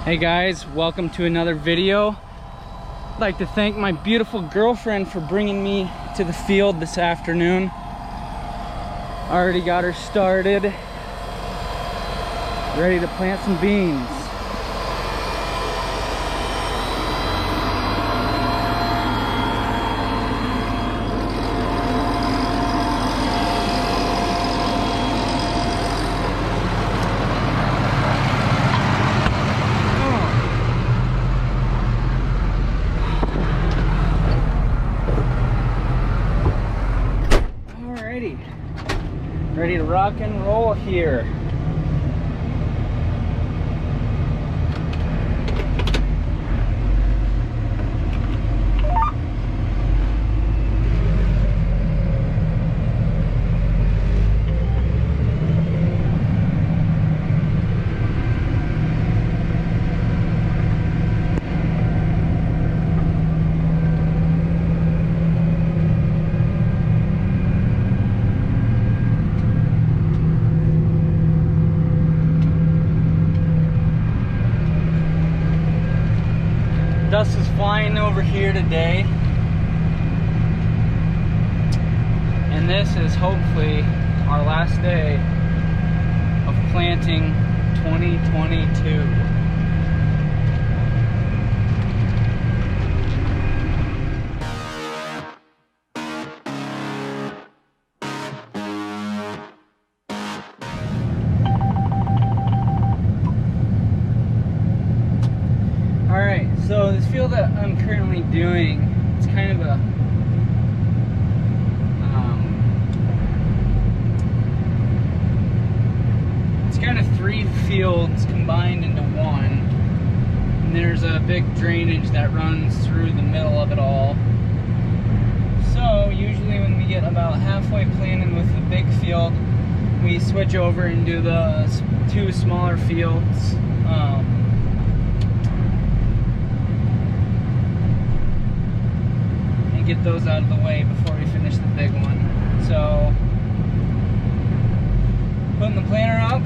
Hey guys, welcome to another video. I'd like to thank my beautiful girlfriend for bringing me to the field this afternoon. Already got her started, ready to plant some beans. Ready to rock and roll here. Dust is flying over here today, and this is hopefully our last day of planting 2022. So this field that I'm currently doing, it's kind of a it's kind of three fields combined into one. And there's a big drainage that runs through the middle of it all. So usually when we get about halfway planted with the big field, we switch over and do the two smaller fields. Get those out of the way before we finish the big one. So putting the planter up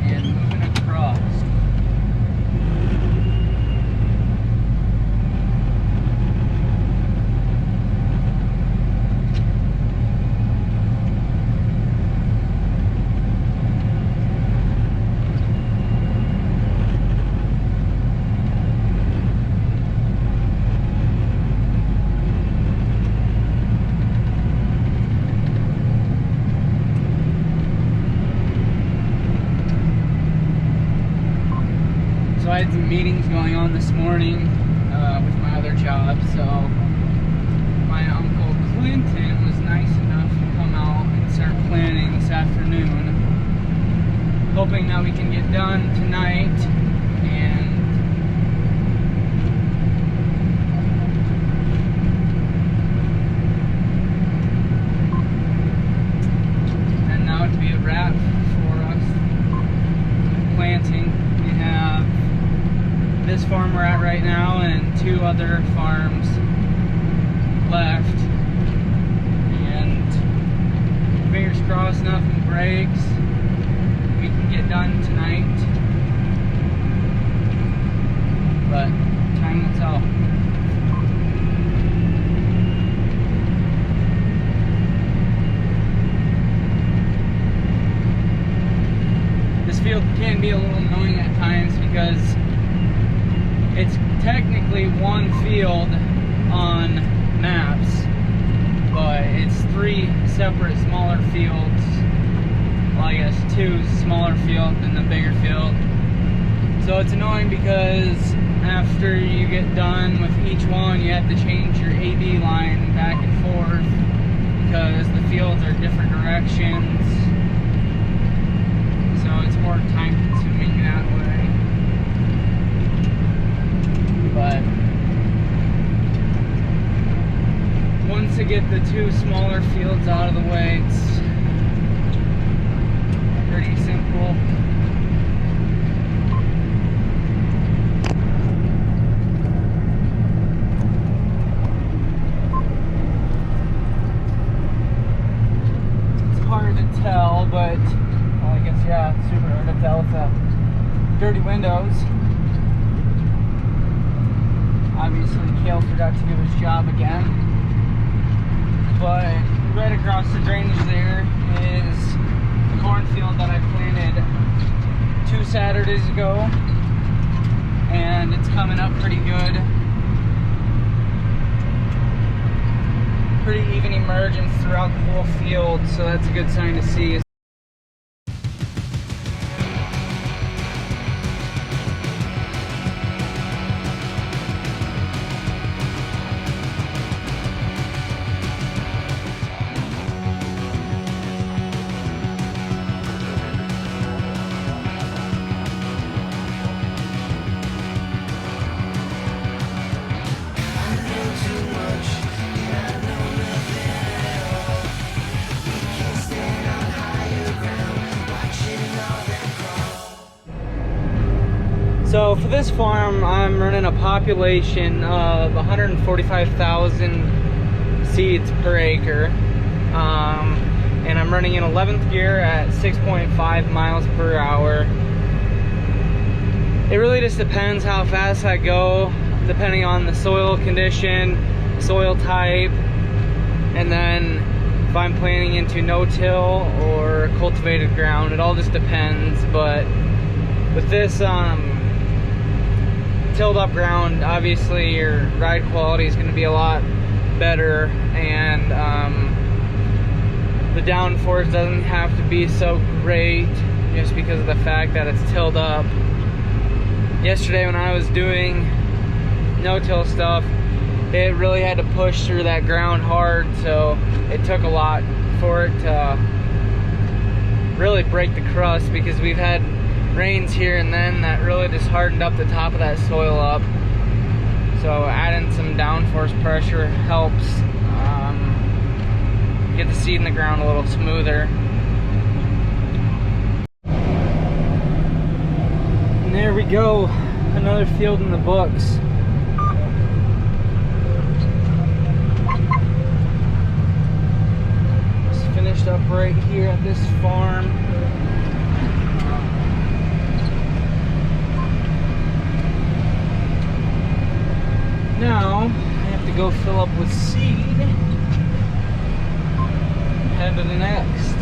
and moving across. So I had some meetings going on this morning with my other job, so my Uncle Clinton was nice enough to come out and start planting this afternoon, hoping that we can get done tonight and now to be a wrap for us with planting. We have this farm we're at right now and two other farms left, and fingers crossed nothing breaks, we can get done tonight, but time will tell. This field can be a little annoying at times because it's technically one field on maps, but it's three separate smaller fields. Well, I guess two smaller fields and the bigger field. So it's annoying because after you get done with each one, you have to change your AB line back and forth because the fields are different directions. So it's more time consuming that way. But once I get the two smaller fields out of the way, it's pretty simple. It's hard to tell, but well, I guess yeah, it's super hard to tell if that dirty windows. Obviously, Kale forgot to do his job again. But right across the drainage there is the cornfield that I planted 2 Saturdays ago. And it's coming up pretty good. Pretty even emergence throughout the whole field, so that's a good sign to see. So for this farm, I'm running a population of 145,000 seeds per acre. And I'm running in 11th gear at 6.5 miles per hour. It really just depends how fast I go, depending on the soil condition, soil type, and then if I'm planting into no-till or cultivated ground. It all just depends. But with this tilled up ground, obviously your ride quality is going to be a lot better, and the downforce doesn't have to be so great just because of the fact that it's tilled up. Yesterday when I was doing no-till stuff, it really had to push through that ground hard, so it took a lot for it to really break the crust, because we've had rains here and then that really just hardened up the top of that soil up. So adding some downforce pressure helps get the seed in the ground a little smoother. And there we go, another field in the books. Just finished up right here at this farm. Now, I have to go fill up with seed, head to the next.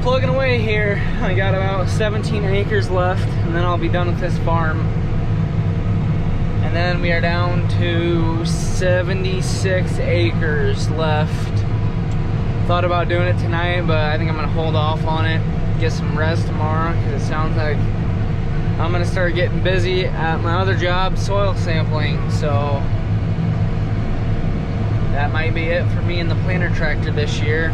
Plugging away here. I got about 17 acres left, and then I'll be done with this farm. And then we are down to 76 acres left. Thought about doing it tonight, but I think I'm gonna hold off on it, get some rest tomorrow, because it sounds like I'm gonna start getting busy at my other job, soil sampling. So that might be it for me and the planter tractor this year.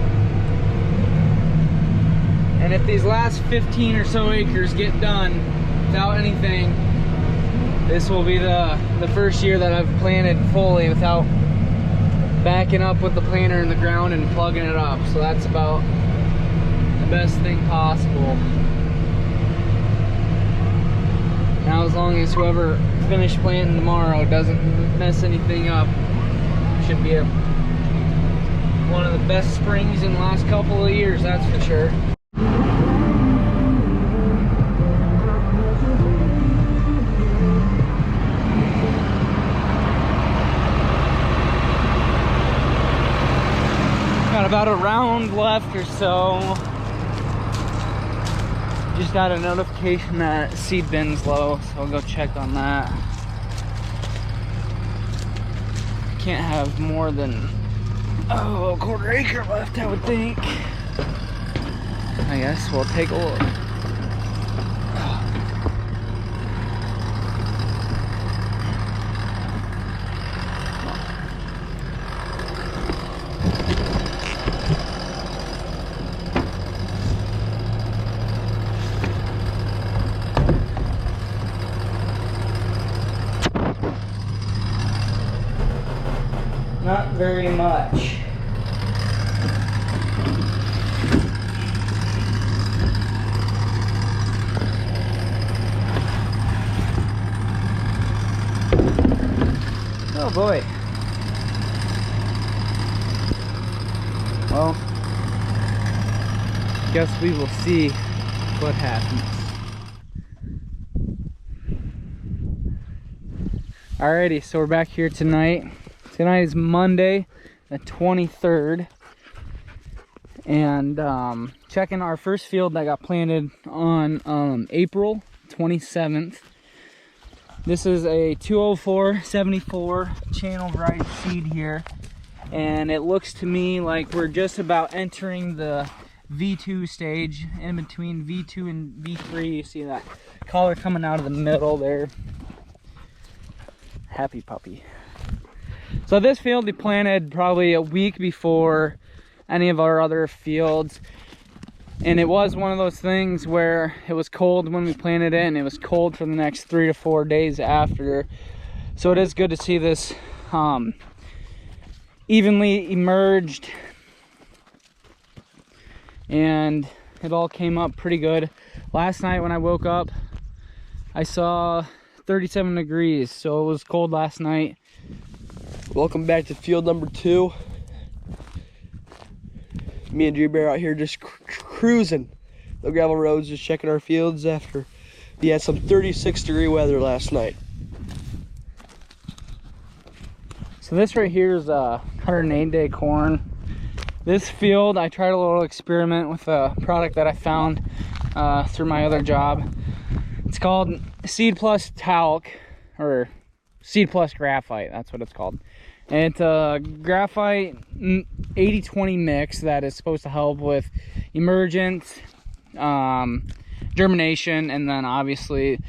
And if these last 15 or so acres get done without anything, this will be the first year that I've planted fully without backing up with the planter in the ground and plugging it up. So that's about the best thing possible. Now, as long as whoever finished planting tomorrow doesn't mess anything up, should be one of the best springs in the last couple of years, that's for sure. Got about a round left or so. Just got a notification that seed bin's low, so I'll go check on that. Can't have more than Oh, quarter acre left, I would think. I guess we'll take a look. Not very much. Oh boy. Well, guess we will see what happens. Alrighty, so we're back here tonight. Tonight is Monday, the 23rd, and checking our first field that got planted on April 27th. This is a 204-74 channel variety seed here, and it looks to me like we're just about entering the V2 stage. In between V2 and V3, you see that collar coming out of the middle there. Happy puppy. So this field we planted probably a week before any of our other fields, and it was one of those things where it was cold when we planted it and it was cold for the next 3 to 4 days after. So it is good to see this evenly emerged, and it all came up pretty good. Last night when I woke up, I saw 37 degrees, so it was cold last night. Welcome back to field number 2. Me and Drew Bear out here just cruising the gravel roads, just checking our fields after we had some 36-degree weather last night. So this right here is 108-day corn. This field, I tried a little experiment with a product that I found through my other job. It's called Seed Plus Talc, or Seed Plus Graphite, that's what it's called. And it's a graphite 80-20 mix that is supposed to help with emergence, germination, and then obviously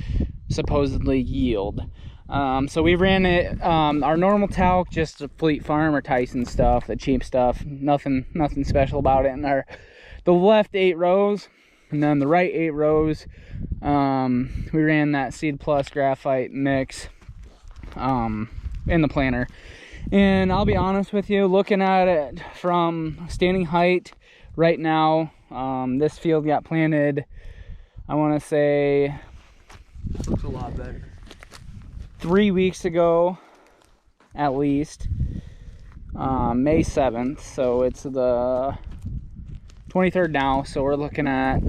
supposedly yield. So we ran it, our normal talc, just a Fleet Farm or Tyson stuff, the cheap stuff, nothing special about it. And the left 8 rows, and then the right 8 rows, we ran that Seed Plus Graphite mix in the planter. And I'll be honest with you, looking at it from standing height right now, this field got planted, I want to say, Looks a lot better. 3 weeks ago at least, May 7th, so it's the 23rd now, so we're looking at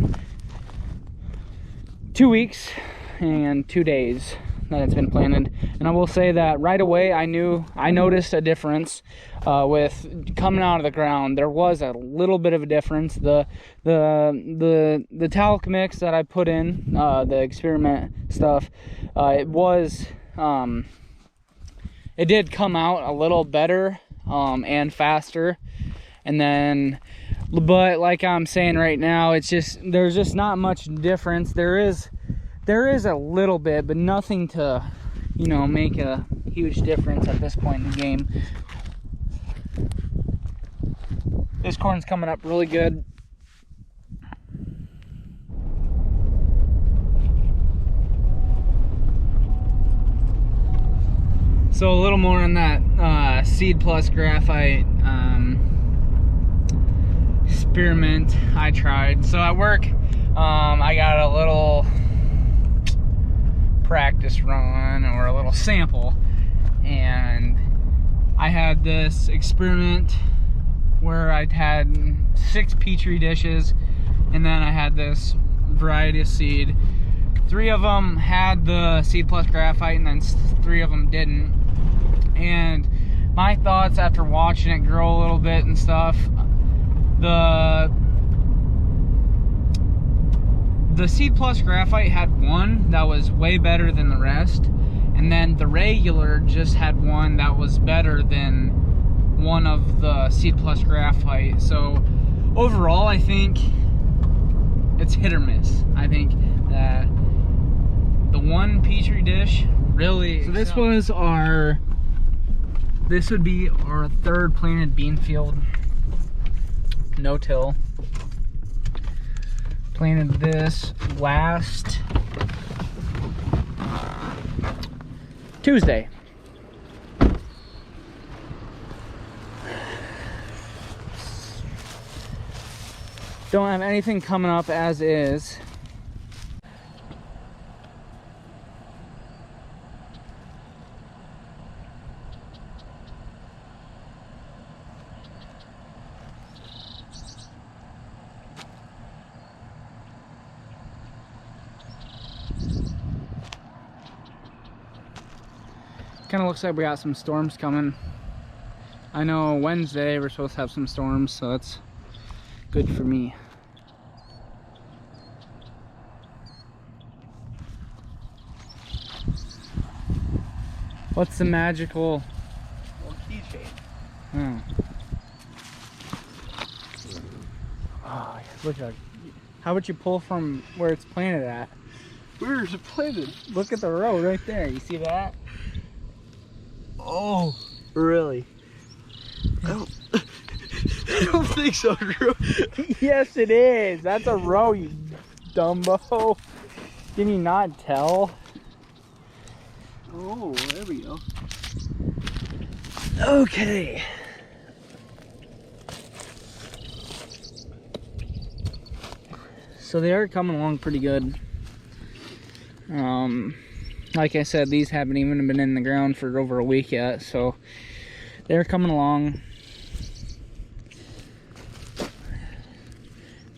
2 weeks and 2 days that it's been planted. And I will say that right away I noticed a difference with coming out of the ground. There was a little bit of a difference. The talc mix that I put in, the experiment stuff, it did come out a little better and faster. And then, but like I'm saying right now, it's just, there's just not much difference. There is a little bit, but nothing to, you know, make a huge difference at this point in the game. This corn's coming up really good. So a little more on that Seed Plus Graphite experiment I tried. So at work, I got a little practice run, or a little sample, and I had this experiment where I'd had 6 petri dishes, and then I had this variety of seed. 3 of them had the Seed Plus Graphite, and then 3 of them didn't. And my thoughts after watching it grow a little bit and stuff, the Seed Plus Graphite had one that was way better than the rest, and then the regular just had one that was better than one of the Seed Plus graphite. So overall, I think it's hit or miss. I think that the one Petri dish really. So this would be our third planted bean field. No till. Planted this last Tuesday. Don't have anything coming up as is. Kind of looks like we got some storms coming. I know Wednesday we're supposed to have some storms, so that's good for me. What's the magical keychain? Oh. Oh, look at, how would you pull from where it's planted at? Where is it planted? Look at the row right there. You see that? Oh, really? I don't think so, Drew. Yes, it is. That's a row, you dumbo. Can you not tell? Oh, there we go. Okay. So they are coming along pretty good. Like I said, these haven't even been in the ground for over a week yet, so they're coming along.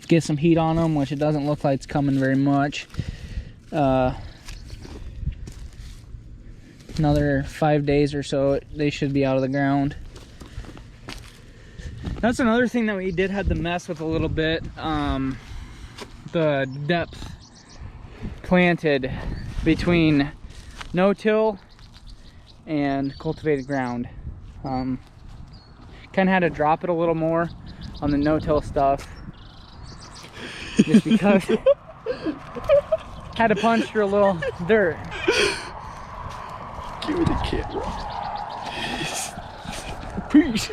Get some heat on them, which it doesn't look like it's coming very much. Another 5 days or so, they should be out of the ground. That's another thing that we did have to mess with a little bit. The depth planted between no-till and cultivated ground. Kind of had to drop it a little more on the no-till stuff, just because had to punch through a little dirt. Give me the camera. Peace.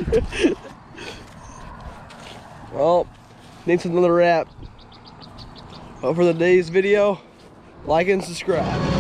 Well, needs another wrap. But for the day's video, like and subscribe.